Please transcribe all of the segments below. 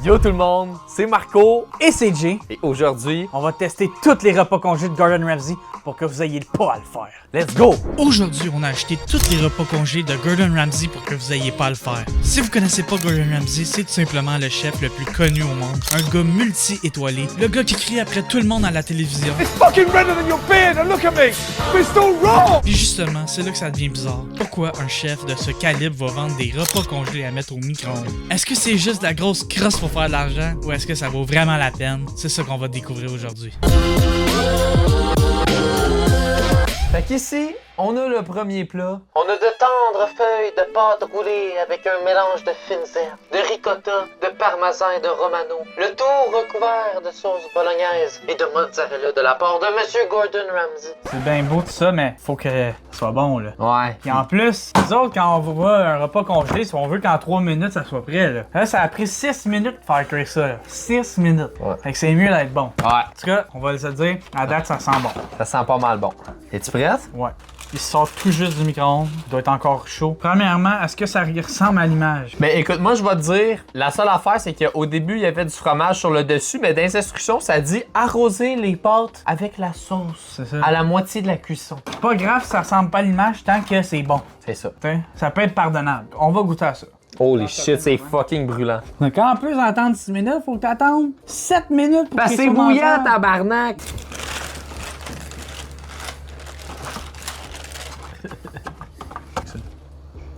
Yo tout le monde, c'est Marco Et c'est Jay. et aujourd'hui, On va tester tous les repas congés de Gordon Ramsay pour que vous ayez pas à le faire. let's go! Aujourd'hui, on a acheté tous les repas congés de Gordon Ramsay pour que vous ayez pas à le faire. Si vous connaissez pas Gordon Ramsay, c'est tout simplement le chef le plus connu au monde. Un gars multi-étoilé. Le gars qui crie après tout le monde à la télévision. Fucking redder than your beard and look at me! It's still raw! Puis justement, c'est là que ça devient bizarre. Pourquoi un chef de ce calibre va vendre des repas congelés à mettre au micro-ondes? Est-ce que c'est juste de la grosse crosse pour faire de l'argent ou est-ce que ça vaut vraiment la peine? C'est ça qu'on va découvrir aujourd'hui. Fait qu'ici, on a le premier plat. On a de tendres feuilles de pâte roulée avec un mélange de fines herbes, de ricotta, de parmesan et de romano. Le tout recouvert de sauce bolognaise et de mozzarella de la part de Monsieur Gordon Ramsay. C'est bien beau tout ça, mais faut que ça soit bon, là. Ouais. Et en plus, nous autres, quand on voit un repas congelé, si on veut qu'en 3 minutes, ça soit prêt, là. Ça a pris 6 minutes de faire cuire ça, là. 6 minutes. Ouais. Fait que c'est mieux d'être bon. Ouais. En tout cas, on va se dire, à date, ça sent bon. Ça sent pas mal bon. Es-tu prête? Ouais. Il sort tout juste du micro-ondes. Il doit être encore chaud. Premièrement, est-ce que ça ressemble à l'image? Ben écoute, moi je vais te dire, la seule affaire c'est qu'au début il y avait du fromage sur le dessus, mais dans les instructions ça dit arroser les pâtes avec la sauce C'est ça. à la moitié de la cuisson. C'est pas grave si ça ressemble pas à l'image tant que c'est bon. C'est ça. T'sais, ça peut être pardonnable. On va goûter à ça. Holy shit, c'est fucking brûlant. Donc en plus d'attendre 6 minutes, faut que t'attendes 7 minutes pour Ben que c'est soit bouillant mangeable. tabarnak!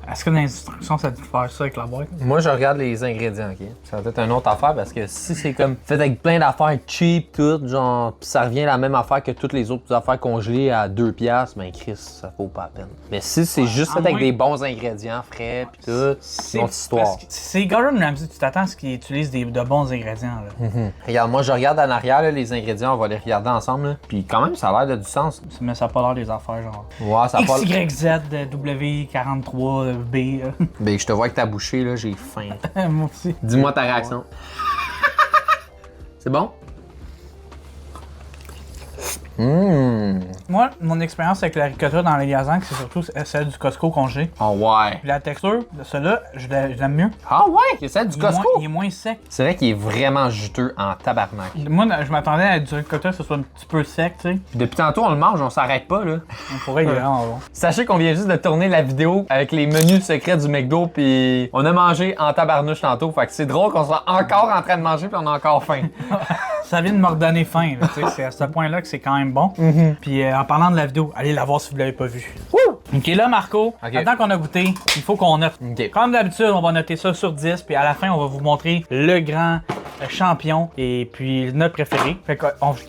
Est-ce que dans l'instruction, ça dit de faire ça avec la boîte? Moi, je regarde les ingrédients, ok? Ça va être une autre affaire parce que si c'est comme fait avec plein d'affaires cheap, tout, genre, pis ça revient à la même affaire que toutes les autres affaires congelées à 2$, ben Chris, ça vaut pas la peine. Mais si c'est juste à fait avec moins- des bons ingrédients frais pis tout, c'est une autre histoire. parce que c'est Gordon Ramsay, tu t'attends à ce qu'il utilise de bons ingrédients, là. Regarde, moi, je regarde en arrière, là, les ingrédients, on va les regarder ensemble, là. Puis quand même, ça a l'air de du sens. Mais ça a pas l'air des affaires, genre. Ouais, ça a pas... XYZ, W43B. Ben, je te vois avec ta bouchée, là, j'ai faim. Moi aussi. Dis-moi ta réaction. C'est bon? Moi, mon expérience avec la ricotta dans les lasagnes, c'est surtout celle du Costco congelé. Oh ouais. Puis la texture de celle-là, je l'aime mieux. Ah ouais? C'est celle du Costco? Il est moins sec. C'est vrai qu'il est vraiment juteux en tabarnak. Moi, je m'attendais à du ricotta, que ce soit un petit peu sec, tu sais. Puis depuis tantôt, on le mange, on s'arrête pas, là. On pourrait y aller vraiment bon. Sachez qu'on vient juste de tourner la vidéo avec les menus secrets du McDo, puis on a mangé en tabarnouche tantôt. Fait que c'est drôle qu'on soit encore en train de manger, puis on a encore faim. Ça vient de me redonner faim, là, tu sais. C'est à ce point-là que c'est quand même bon. Puis en parlant de la vidéo, allez la voir si vous l'avez pas vue. Ok, là, Marco, Ok. maintenant qu'on a goûté, il faut qu'on note. Ok. Comme d'habitude, on va noter ça sur 10, puis à la fin, on va vous montrer le grand champion et puis notre préféré. Fait que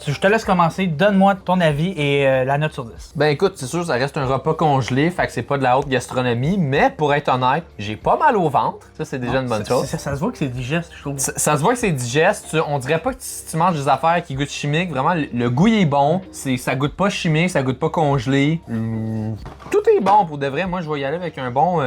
je te laisse commencer. Donne-moi ton avis et la note sur 10. Ben écoute, c'est sûr, ça reste un repas congelé, fait que c'est pas de la haute gastronomie, mais pour être honnête, j'ai pas mal au ventre. Ça, c'est déjà une bonne chose. Ça se voit que c'est digeste, je trouve. Ça se voit que c'est digeste. On dirait pas que tu manges des affaires qui goûtent chimique. Vraiment, le goût il est bon. Ça goûte pas chimique, ça goûte pas congelé. Tout est bon pour de vrai. Moi, je vais y aller avec un bon...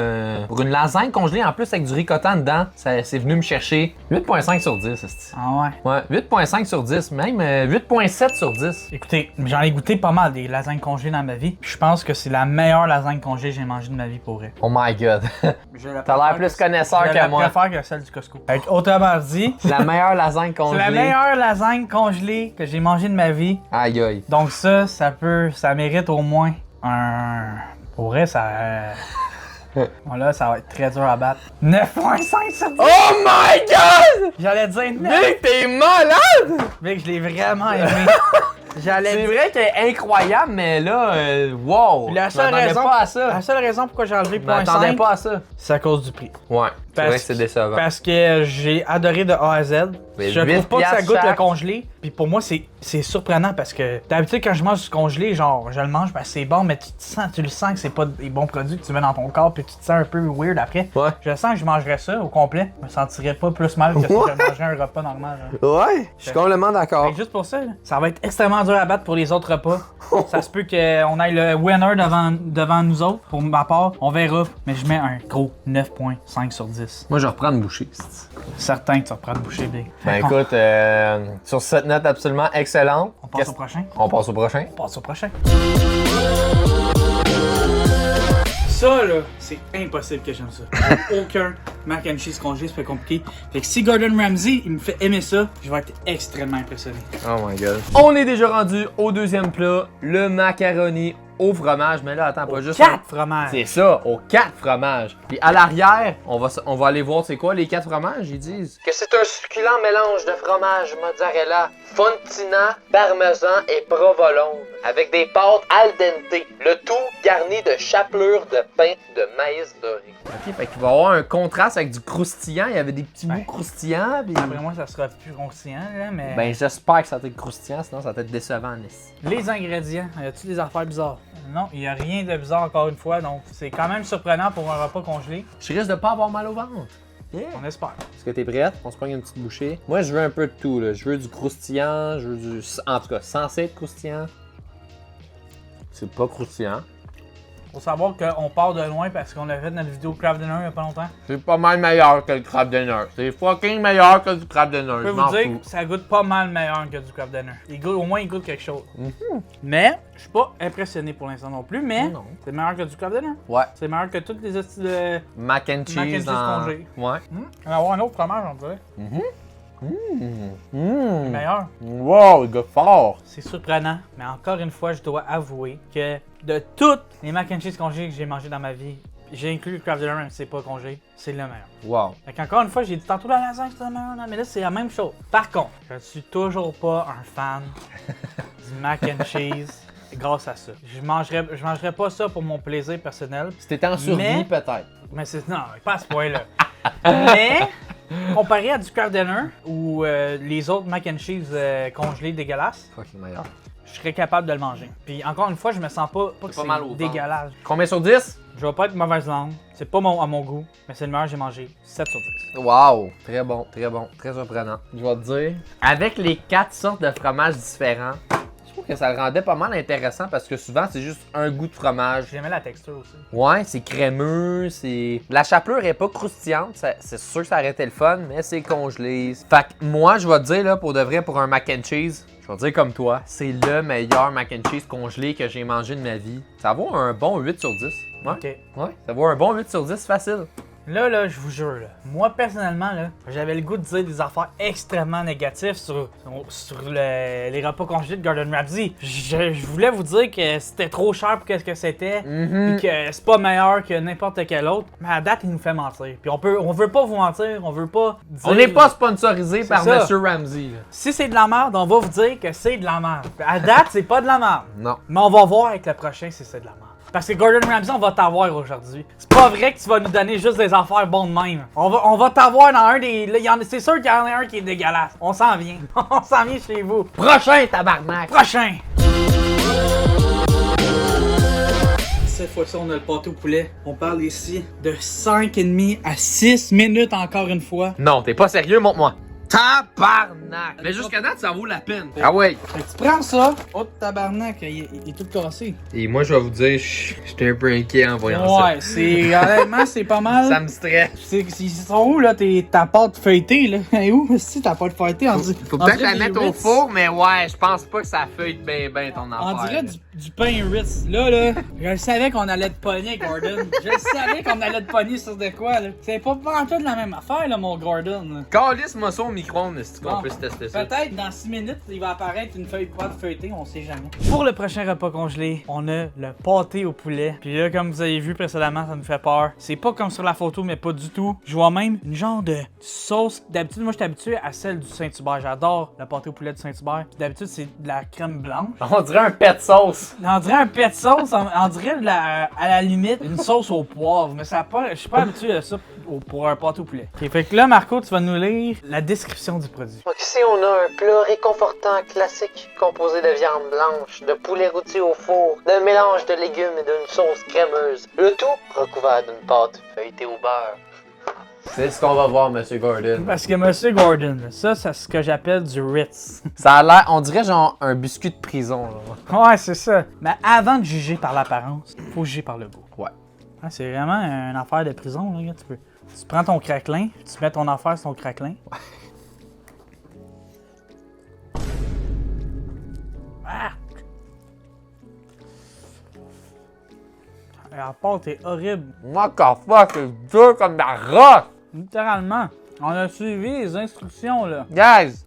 pour une lasagne congelée, en plus avec du ricotta dedans, c'est venu me chercher 8.5 sur 10. esti. Ah ouais. Ouais, 8.5 sur 10. Même 8.7 sur 10. Écoutez, j'en ai goûté pas mal des lasagnes congelées dans ma vie. Puis je pense que c'est la meilleure lasagne congelée que j'ai mangée de ma vie pour vrai. Oh my god. T'as l'air plus connaisseur que moi. Je préfère que celle du Costco. Fait que, autrement dit, La meilleure lasagne c'est congelée. la meilleure lasagne congelée que j'ai mangée de ma vie. Aïe aïe. Donc ça mérite au moins un... Pour vrai, ça... Bon là, ça va être très dur à battre. 9.5 sur 10! Oh my god! J'allais dire 9! Mec, t'es malade! Mec, je l'ai vraiment aimé. J'allais C'est dire... vrai qu'elle est incroyable, mais là, wow! La Je seule m'attendais raison, pas à ça. la seule raison pourquoi j'ai enlevé Je m'attendais 0.5, pas à ça. c'est à cause du prix. Ouais, c'est vrai que c'est décevant. Parce que j'ai adoré de A à Z. Mais Je 8 trouve pas que ça goûte le chaque. congelé. Puis pour moi, c'est surprenant parce que d'habitude, quand je mange du congelé, genre, je le mange, ben c'est bon, mais tu le sens que c'est pas des bons produits que tu mets dans ton corps, puis tu te sens un peu weird après. Ouais. Je sens que je mangerais ça au complet. Je me sentirais pas plus mal que si je mangeais un repas normal. genre. Ouais, je suis complètement d'accord. Fait que juste pour ça, là, ça va être extrêmement dur à battre pour les autres repas. Ça se peut qu'on aille le winner devant nous autres. Pour ma part, on verra. Mais je mets un gros 9.5 sur 10. Moi, je reprends une bouchée. Certain que tu reprends de boucher, Big. Ben écoute, sur cette note absolument excellente. On passe au prochain. On passe au prochain. On passe au prochain. Ça, là, c'est impossible que j'aime ça. Aucun mac and cheese congelé, c'est pas compliqué. Fait que si Gordon Ramsay, il me fait aimer ça, je vais être extrêmement impressionné. Oh my god. On est déjà rendu au deuxième plat, le macaroni au fromage. Mais là, attends, pas juste... 4 fromages! C'est ça, aux 4 fromages. Puis à l'arrière, on va aller voir c'est quoi les 4 fromages, ils disent. Que c'est un succulent mélange de fromage mozzarella, fontina, parmesan et provolone, avec des pâtes al dente, le tout garni de chapelure de pain de maïs doré. Ok, fait qu'il va y avoir un contraste avec du croustillant. Il y avait des petits bouts croustillants. Puis... Après moi, ça sera plus croustillant, là, mais... Ben, j'espère que ça va être croustillant, sinon ça va être décevant, Nice. Les ingrédients, y a-tu des affaires bizarres? Non, il n'y a rien de bizarre encore une fois, donc c'est quand même surprenant pour un repas congelé. Je risque de pas avoir mal au ventre. Yeah. On espère. Est-ce que t'es prête? On se prend une petite bouchée. Moi, je veux un peu de tout, là. Je veux du croustillant, je veux du... En tout cas, censé être croustillant. C'est pas croustillant. Faut savoir qu'on part de loin parce qu'on a fait notre vidéo Craft Dinner il y a pas longtemps. C'est pas mal meilleur que le crabe dinner. C'est fucking meilleur que du crabe dinner. Je peux vous dire que ça goûte pas mal meilleur que du Craft Dinner. Au moins, il goûte quelque chose. Mais, je suis pas impressionné pour l'instant non plus, mais Non. c'est meilleur que du Craft Dinner. Ouais. C'est meilleur que toutes les hosties de... Mac and cheese, Mac and cheese congé. Ouais. On va avoir un autre fromage, on dirait. Meilleur. Wow, il goûte fort. C'est surprenant, mais encore une fois, je dois avouer que de toutes les mac and cheese congés que j'ai mangé dans ma vie, j'ai inclus le Craft Dinner, même si c'est pas congé, c'est le meilleur. Wow. Fait qu'encore une fois, j'ai dit tantôt la lasagne, c'est le meilleur, mais là, c'est la même chose. Par contre, je ne suis toujours pas un fan du mac and cheese grâce à ça. Je mangerais pas ça pour mon plaisir personnel. Si t'étais en survie, Mais- peut-être. Mais c'est... Non, pas à ce point-là. Mais, comparé à du Craft Dinner ou les autres mac and cheese congelés dégueulasses, Fucking meilleur. je serais capable de le manger. Puis encore une fois, je me sens pas que pas mal au c'est ventre. dégueulasse. Combien sur 10? Je vais pas être mauvaise langue. C'est pas à mon goût, mais c'est le meilleur que j'ai mangé. 7 sur 10. Wow. Très bon, très surprenant. Je vais te dire, avec les 4 sortes de fromages différents, je trouve que ça le rendait pas mal intéressant parce que souvent, c'est juste un goût de fromage. J'aimais la texture aussi. Ouais, c'est crémeux, c'est... La chapelure est pas croustillante, c'est sûr que ça aurait été le fun, mais c'est congelé. Fait que moi, je vais te dire, là, pour de vrai, pour un mac and cheese, je vais te dire comme toi, c'est le meilleur mac and cheese congelé que j'ai mangé de ma vie. Ça vaut un bon 8 sur 10. Ouais, Ok. ouais, ça vaut un bon 8 sur 10 facile. Là, je vous jure, là, moi personnellement, là, j'avais le goût de dire des affaires extrêmement négatives sur les repas congelés de Gordon Ramsay. Je voulais vous dire que c'était trop cher pour ce que c'était, puis que c'est pas meilleur que n'importe quel autre. Mais à date, il nous fait mentir. Puis on veut pas vous mentir, on veut pas dire... On n'est pas sponsorisé par ça. Monsieur Ramsay. Là. Si c'est de la merde, on va vous dire que c'est de la merde. À date, c'est pas de la merde. Non. Mais on va voir avec le prochain si c'est de la merde. Parce que Gordon Ramsay, on va t'avoir aujourd'hui. C'est pas vrai que tu vas nous donner juste des affaires bonnes de même. On va t'avoir dans un des... C'est sûr qu'il y en a un qui est dégueulasse. On s'en vient. On s'en vient chez vous. Prochain tabarnak! Prochain! Cette fois-ci, on a le pâté au poulet. On parle ici de 5,5 à 6 minutes encore une fois. Non, t'es pas sérieux, montre-moi. Tabarnak! Mais jusqu'à date, ça vaut la peine. Ah ouais. Fait que tu prends ça. Oh tabarnak, il est tout cassé. Et moi, je vais vous dire, j'étais un peu inquiet en voyant ça. Ouais, c'est... Honnêtement, c'est pas mal. Ça me stresse. Ils sont où là ta pâte feuilletée là? Elle est où si ta pâte feuilletée? Faut peut-être la mettre au four, mais ouais, je pense pas que ça feuille bien ton affaire. On dirait du pain Ritz. Là, je savais qu'on allait te pogner, Gordon. Je savais qu'on allait te pogner sur de quoi, là. C'est pas en tout la même affaire, là, mon Gordon. Là. Calisse-moi ça au micro-ondes, si Bon, on peut se tester ça. Peut-être dans 6 minutes, il va apparaître une feuille de pâte feuilletée, on sait jamais. Pour le prochain repas congelé, on a le pâté au poulet. Puis là, comme vous avez vu précédemment, ça nous fait peur. C'est pas comme sur la photo, mais pas du tout. Je vois même une genre de sauce. D'habitude, moi, je suis habitué à celle du Saint-Hubert. J'adore le pâté au poulet du Saint-Hubert. Puis d'habitude, c'est de la crème blanche. On dirait un pet sauce. On dirait un pet sauce, on dirait à la limite une sauce au poivre, mais ça pas, je suis pas habitué à ça pour un pâté au poulet. Ok, fait que là, Marco, tu vas nous lire la description du produit. Donc ici, on a un plat réconfortant classique composé de viande blanche, de poulet rôti au four, d'un mélange de légumes et d'une sauce crémeuse. Le tout recouvert d'une pâte feuilletée au beurre. C'est ce qu'on va voir, Monsieur Gordon. Parce que Monsieur Gordon, ça c'est ce que j'appelle du Ritz. Ça a l'air, on dirait genre un biscuit de prison. Là. Ouais, c'est ça. Mais avant de juger par l'apparence, faut juger par le goût. Ouais. Ouais, c'est vraiment une affaire de prison, là, tu prends ton craquelin, tu mets ton affaire sur ton craquelin. Ah! La pâte est horrible. Moi, fuck, c'est dur comme la roche! Littéralement. On a suivi les instructions, là. Guys!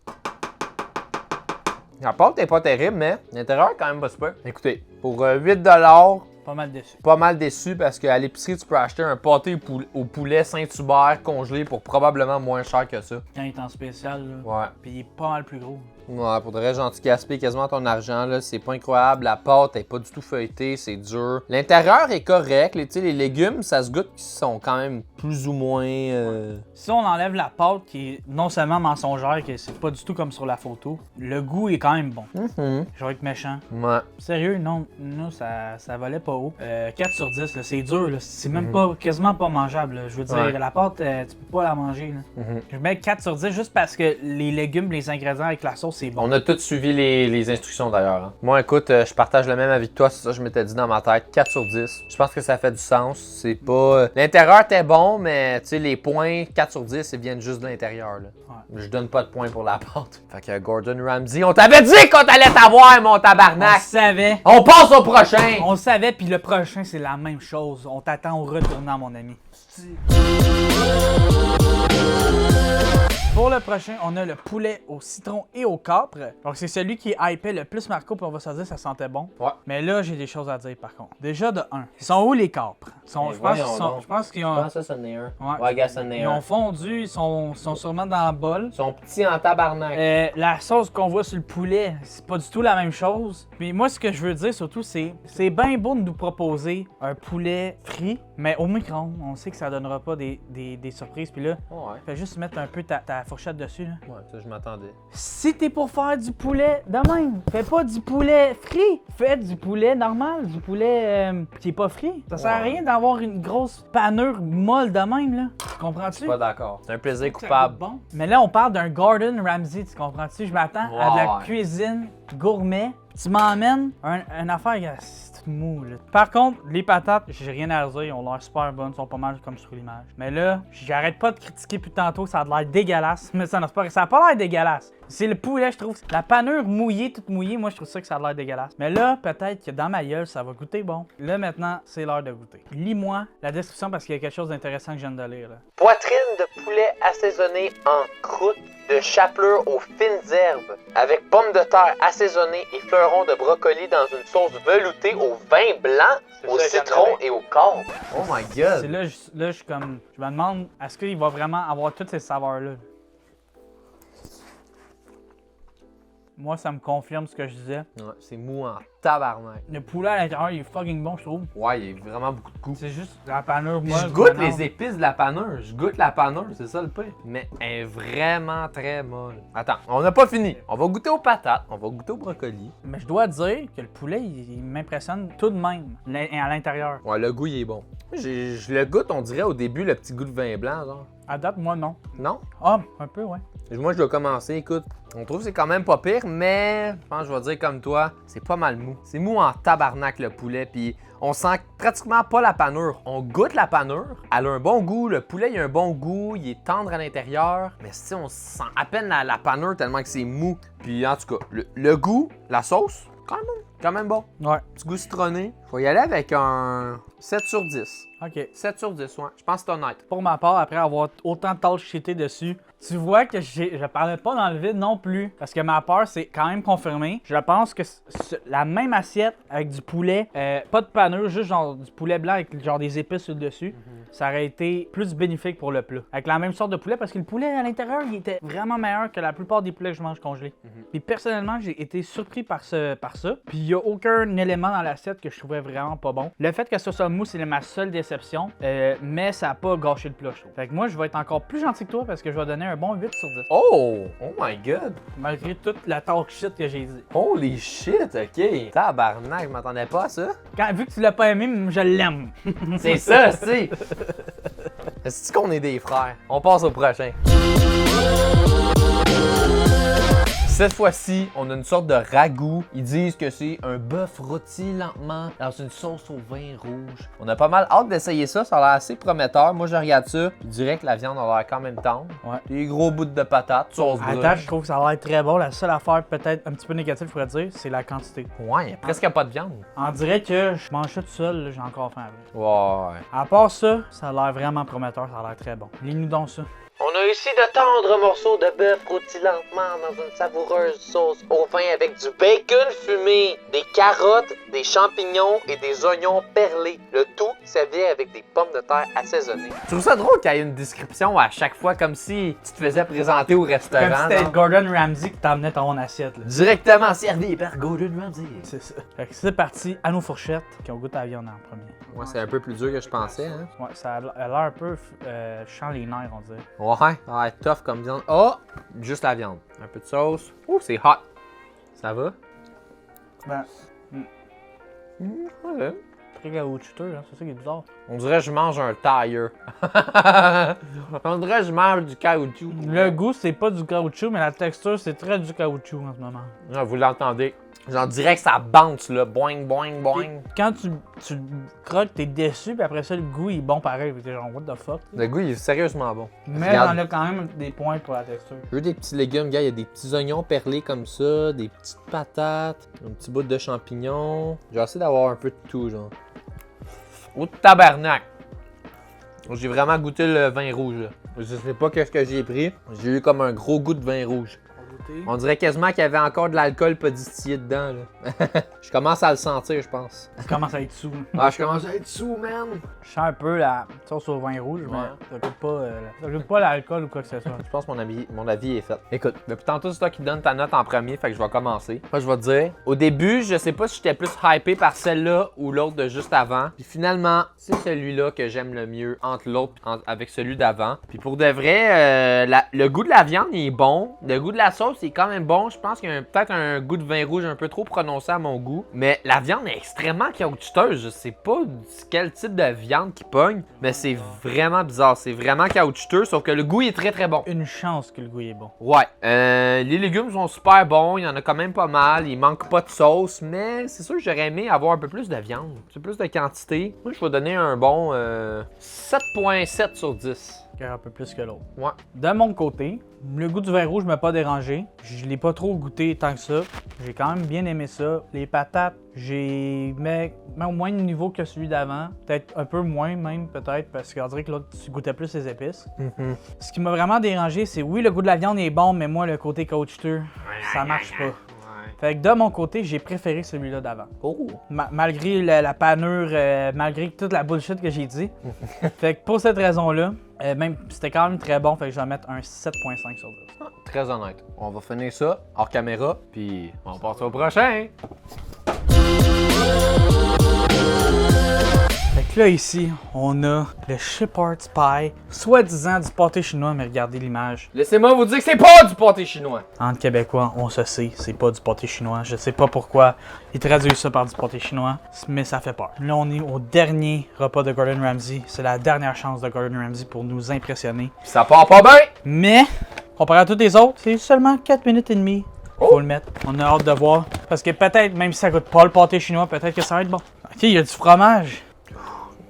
La pâte est pas terrible, mais l'intérieur est quand même pas super. Écoutez, pour 8$, Pas mal déçu. pas mal déçu parce qu'à l'épicerie, tu peux acheter un pâté au poulet Saint-Hubert congelé pour probablement moins cher que ça. Quand il est en spécial, là. Ouais. Puis il est pas mal plus gros. Ouais, pour de vrai, gentil gaspiller quasiment ton argent, là. C'est pas incroyable. La pâte est pas du tout feuilletée, c'est dur. L'intérieur est correct. Les légumes, ça se goûte qu'ils sont quand même plus ou moins. Si on enlève la pâte qui est non seulement mensongère, que c'est pas du tout comme sur la photo, le goût est quand même bon. Je vais être méchant. Ouais. Sérieux, non, ça valait pas haut. 4 sur 10, là, c'est dur, là. C'est même pas, quasiment pas mangeable, là. Je veux dire, Ouais. la pâte, tu peux pas la manger, là. Je mets 4 sur 10 juste parce que les légumes, les ingrédients avec la sauce, c'est bon. On a tous suivi les instructions d'ailleurs. Hein. Moi, écoute, je partage le même avis que toi, c'est ça que je m'étais dit dans ma tête. 4 sur 10. Je pense que ça fait du sens. C'est pas. L'intérieur était bon, mais tu sais, les points 4 sur 10, ils viennent juste de l'intérieur. Là. Ouais. Je donne pas de points pour la pâte. Fait que Gordon Ramsay, on t'avait dit qu'on t'allait t'avoir, mon On tabarnak! savait. On passe au prochain! On savait, puis le prochain, c'est la même chose. On t'attend au retournant, mon ami. Pour le prochain, on a le poulet au citron et au capre. Donc, c'est celui qui hypait le plus Marco, puis on va se dire ça sentait bon. Ouais. Mais là, j'ai des choses à dire par contre. Déjà, de 1. Ils sont où les capres? Je pense qu'ils ont. ça, c'en est un. Ouais. gars, c'en est Ils ont fondu, ils sont sûrement dans le bol. Ils sont petits en tabarnak. La sauce qu'on voit sur le poulet, c'est pas du tout la même chose. Puis moi, ce que je veux dire surtout, c'est bien beau de nous proposer un poulet frit, mais au micro-ondes, on sait que ça donnera pas des surprises. Puis là, Ouais. fais juste mettre un peu ta fourchette dessus. Là. Ouais, ça, je m'attendais. Si t'es pour faire du poulet de même, fais pas du poulet frit, fais du poulet normal, du poulet qui est pas frit. Ça sert à rien d'avoir une grosse panure molle de même, là. Tu comprends-tu? Pas d'accord. C'est un plaisir Ça coupable. goûte bon. Mais là, on parle d'un Gordon Ramsay, tu comprends-tu? Je m'attends à de la Ouais. cuisine gourmet. Tu m'emmènes une affaire, gars, c'est mou, là. Par contre, les patates, j'ai rien à dire, ils ont l'air super bonnes, ils sont pas mal comme sur l'image. Mais là, j'arrête pas de critiquer depuis tantôt, ça a l'air dégueulasse. Mais ça n'a pas l'air dégueulasse. C'est le poulet, je trouve. La panure mouillée, toute mouillée, moi, je trouve ça que ça a l'air dégueulasse. Mais là, peut-être que dans ma gueule, ça va goûter bon. Là, maintenant, c'est l'heure de goûter. Lis-moi la description parce qu'il y a quelque chose d'intéressant que je viens de lire, là. Poitrine de poulet assaisonnée en croûte de chapelure aux fines herbes, avec pommes de terre assaisonnées et fleurons de brocoli dans une sauce veloutée au vin blanc, au citron et au corps. Oh my C'est god! là, je suis comme. Je me demande, est-ce qu'il va vraiment avoir toutes ces saveurs-là? Moi, ça me confirme ce que je disais. Ouais, c'est mou en tabarnak. Le poulet à l'intérieur, il est fucking bon, je trouve. Ouais, il y a vraiment beaucoup de goût. C'est juste la panure Puis molle. je goûte vraiment. les épices de la panure. Je goûte la panure, c'est ça le pire. Mais elle est vraiment très molle. Attends, on n'a pas fini. On va goûter aux patates, on va goûter au brocoli. Mais je dois dire que le poulet, il m'impressionne tout de même à l'intérieur. Ouais, le goût, il est bon. Je le goûte, on dirait au début, le petit goût de vin blanc, genre. À date, moi, non. Non? Ah, un peu, ouais. Moi, je dois commencer, écoute. On trouve que c'est quand même pas pire, mais je pense que je vais dire comme toi, c'est pas mal mou. C'est mou en tabarnak, le poulet, puis on sent pratiquement pas la panure. On goûte la panure, elle a un bon goût, le poulet, il a un bon goût, il est tendre à l'intérieur, mais si on sent à peine la panure tellement que c'est mou. Puis en tout cas, le goût, la sauce, quand même bon. Ouais. Petit goût citronné. Je vais y aller avec un 7 sur 10. OK. 7 sur 10, ouais. Je pense que c'est honnête. Pour ma part, après avoir autant de tâches shitées dessus, tu vois que je parlais pas dans le vide non plus. Parce que ma peur, c'est quand même confirmé. Je pense que la même assiette avec du poulet, pas de panure, juste genre du poulet blanc avec genre des épices sur le dessus, ça aurait été plus bénéfique pour le plat. Avec la même sorte de poulet, parce que le poulet à l'intérieur, il était vraiment meilleur que la plupart des poulets que je mange congelés. Puis personnellement, j'ai été surpris par ça. Puis il y a aucun élément dans l'assiette que je trouvais vraiment pas bon. Le fait que ce soit mou, c'est ma seule déception, mais ça a pas gâché le plat, je trouve. Fait que moi, je vais être encore plus gentil que toi parce que je vais donner un bon 8 sur 10. Oh! Oh my god! Malgré toute la talk shit que j'ai dit. Holy shit, ok! Tabarnak, je m'attendais pas à ça. Vu que tu l'as pas aimé, je l'aime. C'est ça, c'est. Est-ce qu'on est des frères? On passe au prochain. Cette fois-ci, on a une sorte de ragoût. Ils disent que c'est un bœuf rôti lentement dans une sauce au vin rouge. On a pas mal hâte d'essayer ça. Ça a l'air assez prometteur. Moi, je regarde ça. Je dirais que la viande a l'air quand même tendre. Ouais. Des gros bouts de patates, sauce brune. Attends, je trouve que ça a l'air très bon. La seule affaire peut-être un petit peu négative, je pourrais dire, c'est la quantité. Ouais, il y a presque pas de viande. On dirait que je mange ça tout seul, là, j'ai encore faim après. Ouais. À part ça, ça a l'air vraiment prometteur, ça a l'air très bon. Lis-nous donc ça. On a ici de tendres morceaux de bœuf rôtis lentement dans une savoureuse sauce au vin avec du bacon fumé, des carottes, des champignons et des oignons perlés. Le tout servi avec des pommes de terre assaisonnées. Je trouve ça drôle qu'il y ait une description à chaque fois, comme si tu te faisais présenter au restaurant. Comme si c'était genre. Gordon Ramsay qui t'emmenait ton assiette. Là. Directement servi par Gordon Ramsay. C'est ça. Fait que c'est parti à nos fourchettes qui ont goûté à la viande en premier. Ouais, c'est un peu plus dur que je pensais, hein. Ouais, ça a l'air un peu chant les nerfs, on dirait. Ouais, ça va être tough comme viande. Oh! Juste la viande. Un peu de sauce. Ouh, c'est hot. Ça va? Ben, Ouais. très caoutchouteux, hein, c'est ça qui est bizarre. On dirait que je mange un tire. On dirait que je mange du caoutchouc. Le goût, c'est pas du caoutchouc, mais la texture, c'est très du caoutchouc en ce moment. Ah, vous l'entendez. J'en dirais que ça bounce, là. Boing, boing, boing. Quand tu croques, t'es déçu, puis après ça, le goût, il est bon pareil. Puis t'es genre, what the fuck? Le goût, il est sérieusement bon. Mais Regarde. on a quand même des points pour la texture. Je veux des petits légumes, gars. Il y a des petits oignons perlés comme ça, des petites patates, un petit bout de champignons. J'ai essayé d'avoir un peu de tout, genre. Oh, tabarnak! J'ai vraiment goûté le vin rouge, là. Je sais pas qu'est-ce que j'ai pris. J'ai eu comme un gros goût de vin rouge. On dirait quasiment qu'il y avait encore de l'alcool pas distillé dedans, là. Je commence à le sentir, je pense. Tu commences à être sous. Ah, je commence à être sous, man! Je sens un peu la sauce au vin rouge, mais ça goûte pas l'alcool ou quoi que ce soit. Je pense que mon avis est fait. Écoute, depuis tantôt, c'est toi qui donne ta note en premier, fait que je vais commencer. Moi, je vais te dire, au début, je sais pas si j'étais plus hypé par celle-là ou l'autre de juste avant. Puis finalement, c'est celui-là que j'aime le mieux entre l'autre avec celui d'avant. Puis pour de vrai, le goût de la viande, il est bon. Le goût de la sauce, c'est quand même bon. Je pense qu'il y a peut-être un goût de vin rouge un peu trop prononcé à mon goût. Mais la viande est extrêmement caoutchouteuse. Je sais pas quel type de viande qui pogne, mais c'est vraiment bizarre. C'est vraiment caoutchouteux, sauf que le goût est très très bon. Une chance que le goût est bon. Ouais, les légumes sont super bons, il y en a quand même pas mal, il manque pas de sauce, mais c'est sûr que j'aurais aimé avoir un peu plus de viande, un peu plus de quantité. Moi, je vais donner un bon 7.7 sur 10. Un peu plus que l'autre. Ouais. De mon côté, le goût du vin rouge m'a pas dérangé. Je l'ai pas trop goûté tant que ça. J'ai quand même bien aimé ça. Les patates, j'ai mis au moins le niveau que celui d'avant. Peut-être un peu moins même, peut-être, parce qu'on dirait que l'autre, tu goûtais plus les épices. Ce qui m'a vraiment dérangé, c'est oui, le goût de la viande est bon, mais moi, le côté caoutchouteux, ça marche pas. Fait que de mon côté, j'ai préféré celui-là d'avant. Oh! Malgré la panure, malgré toute la bullshit que j'ai dit. Fait que pour cette raison-là, même c'était quand même très bon, fait que je vais mettre un 7.5 sur 10. Ah, très honnête. On va finir ça hors caméra, puis on passe au prochain. Fait que là, ici, on a le Shepherd's Pie, soi-disant du pâté chinois, mais regardez l'image. Laissez-moi vous dire que c'est pas du pâté chinois. Entre Québécois, on se sait, c'est pas du pâté chinois. Je sais pas pourquoi ils traduisent ça par du pâté chinois, mais ça fait peur. Là, on est au dernier repas de Gordon Ramsay. C'est la dernière chance de Gordon Ramsay pour nous impressionner. Puis ça part pas bien. Mais, comparé à tous les autres, c'est seulement 4 minutes et demie. Faut le mettre. On a hâte de voir. Parce que peut-être, même si ça coûte pas le pâté chinois, peut-être que ça va être bon. Ok, il y a du fromage.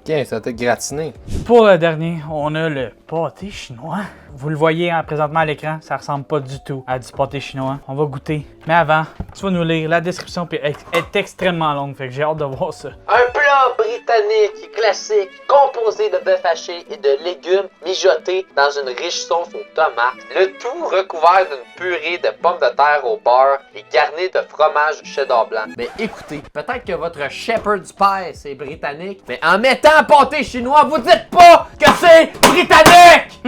Ok, ça t'a gratiné. Pour le dernier, on a le pâté chinois. Vous le voyez présentement à l'écran, ça ressemble pas du tout à du pâté chinois. On va goûter. Mais avant, tu vas nous lire la description, puis elle est extrêmement longue, fait que j'ai hâte de voir ça. Un plat britannique classique composé de bœuf haché et de légumes mijotés dans une riche sauce aux tomates. Le tout recouvert d'une purée de pommes de terre au beurre et garni de fromage cheddar blanc. Mais écoutez, peut-être que votre Shepherd's Pie c'est britannique, mais en mettant pâté chinois, vous dites pas que c'est britannique!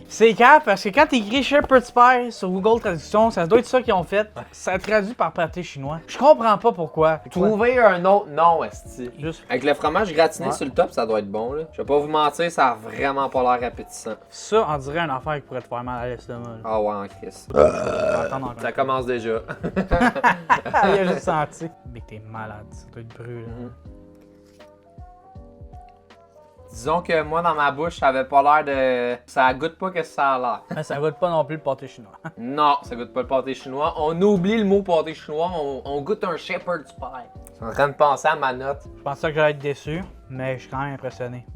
C'est cap, parce que quand t'écris Shepherd's Pie sur Google Traduction, ça doit être ça qu'ils ont fait. Ça traduit par pâté chinois. Je comprends pas pourquoi. Trouvez un autre nom, esti. Juste Avec le fromage gratiné Ouais. sur le top, ça doit être bon, là. Je vais pas vous mentir, ça a vraiment pas l'air appétissant. ça, on dirait une affaire qui pourrait te faire mal à l'estomac. là. Ah ouais, en crise. Attends encore. Ça commence déjà. Il a juste senti. Mais t'es malade, ça doit être brûlant. Disons que moi, dans ma bouche, ça avait pas l'air de... Ça goûte pas que ça a l'air. Mais ça goûte pas non plus le pâté chinois. Non, ça goûte pas le pâté chinois. On oublie le mot pâté chinois, on goûte un shepherd's pie. Je suis en train de penser à ma note. Je pensais que j'allais être déçu, mais je suis quand même impressionné.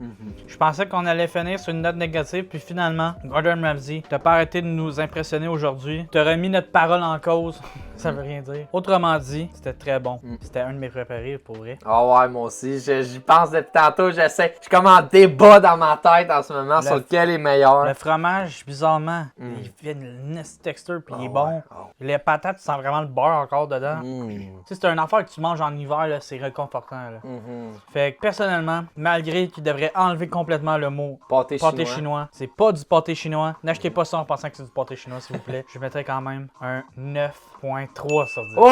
Je pensais qu'on allait finir sur une note négative, puis finalement, Gordon Ramsay, t'as pas arrêté de nous impressionner aujourd'hui. T'as remis notre parole en cause. Ça veut rien dire. Autrement dit, c'était très bon. C'était un de mes préférés, pour vrai. Ah ouais, moi aussi. J'y pense depuis tantôt. J'essaie. Je suis comme en débat dans ma tête en ce moment sur lequel est meilleur. Le fromage, bizarrement, il fait une texture, puis il est bon. Les patates, tu sens vraiment le beurre encore dedans. Tu sais, c'est une affaire que tu manges en hiver, là, c'est réconfortant. Là. Fait que personnellement, malgré qu'il devrait enlever complètement le mot Pâté chinois, c'est pas du pâté chinois. N'achetez pas ça en pensant que c'est du pâté chinois, s'il vous plaît. Je mettrais quand même un 9.3 sur 10. Wow!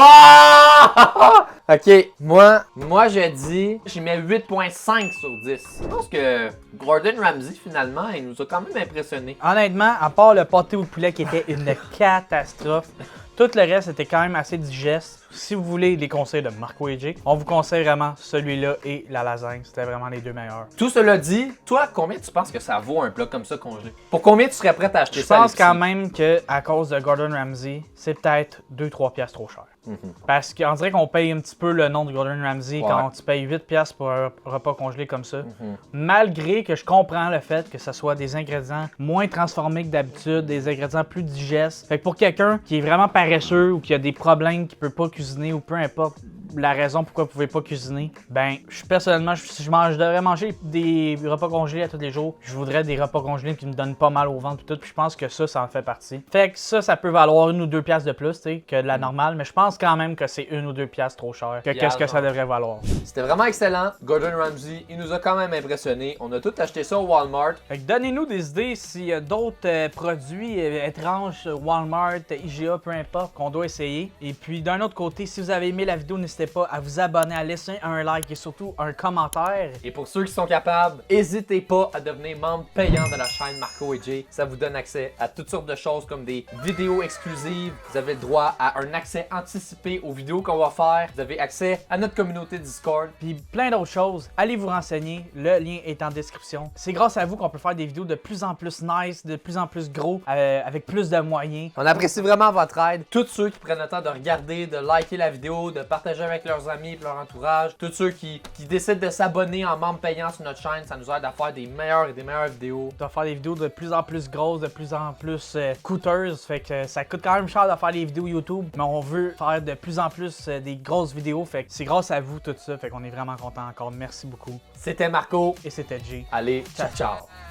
Ok, moi je dis, j'y mets 8.5 sur 10. Je pense que Gordon Ramsay, finalement, il nous a quand même impressionnés. Honnêtement, à part le pâté au poulet qui était une catastrophe, tout le reste était quand même assez digeste. Si vous voulez les conseils de Marco et Jay, on vous conseille vraiment celui-là et la lasagne. C'était vraiment les deux meilleurs. Tout cela dit, toi, combien tu penses que ça vaut un plat comme ça congelé? Pour combien tu serais prêt à acheter Je ça? pense quand même qu'à cause de Gordon Ramsay, c'est peut-être 2-3 piastres trop cher. Parce qu'on dirait qu'on paye un petit peu le nom de Gordon Ramsay quand tu payes 8 piastres pour un repas congelé comme ça. Malgré que je comprends le fait que ce soit des ingrédients moins transformés que d'habitude, des ingrédients plus digestes. Fait que pour quelqu'un qui est vraiment paresseux ou qui a des problèmes, qui peut pas cuisiner ou peu importe la raison pourquoi vous pouvez pas cuisiner, ben, personnellement, si je devrais manger des repas congelés à tous les jours, je voudrais des repas congelés qui me donnent pas mal au ventre et tout, puis je pense que ça en fait partie. Fait que ça peut valoir 1 ou 2 piastres de plus, tu sais, que de la normale, mais je pense quand même que c'est 1 ou 2 piastres trop cher que qu'est-ce que ça devrait valoir. C'était vraiment excellent. Gordon Ramsay, il nous a quand même impressionnés. On a tout acheté ça au Walmart. Fait que donnez-nous des idées s'il y a d'autres produits étranges, Walmart, IGA, peu importe, qu'on doit essayer. Et puis d'un autre côté, si vous avez aimé la vidéo, n'hésitez pas à vous abonner, à laisser un like et surtout un commentaire. Et pour ceux qui sont capables, n'hésitez pas à devenir membre payant de la chaîne Marco et Jay. Ça vous donne accès à toutes sortes de choses comme des vidéos exclusives. Vous avez le droit à un accès anticipé aux vidéos qu'on va faire. Vous avez accès à notre communauté Discord. Puis plein d'autres choses. Allez vous renseigner. Le lien est en description. C'est grâce à vous qu'on peut faire des vidéos de plus en plus nice, de plus en plus gros, avec plus de moyens. On apprécie vraiment votre aide. Tous ceux qui prennent le temps de regarder, de liker la vidéo, de partager avec leurs amis et leur entourage. Tous ceux qui décident de s'abonner en membre payant sur notre chaîne, ça nous aide à faire des meilleures vidéos. On va faire des vidéos de plus en plus grosses, de plus en plus coûteuses. Fait que ça coûte quand même cher de faire des vidéos YouTube, mais on veut faire de plus en plus des grosses vidéos. Fait que c'est grâce à vous tout ça. Fait qu'on est vraiment content encore. Merci beaucoup. C'était Marco. Et c'était Jay. Allez, ciao ciao.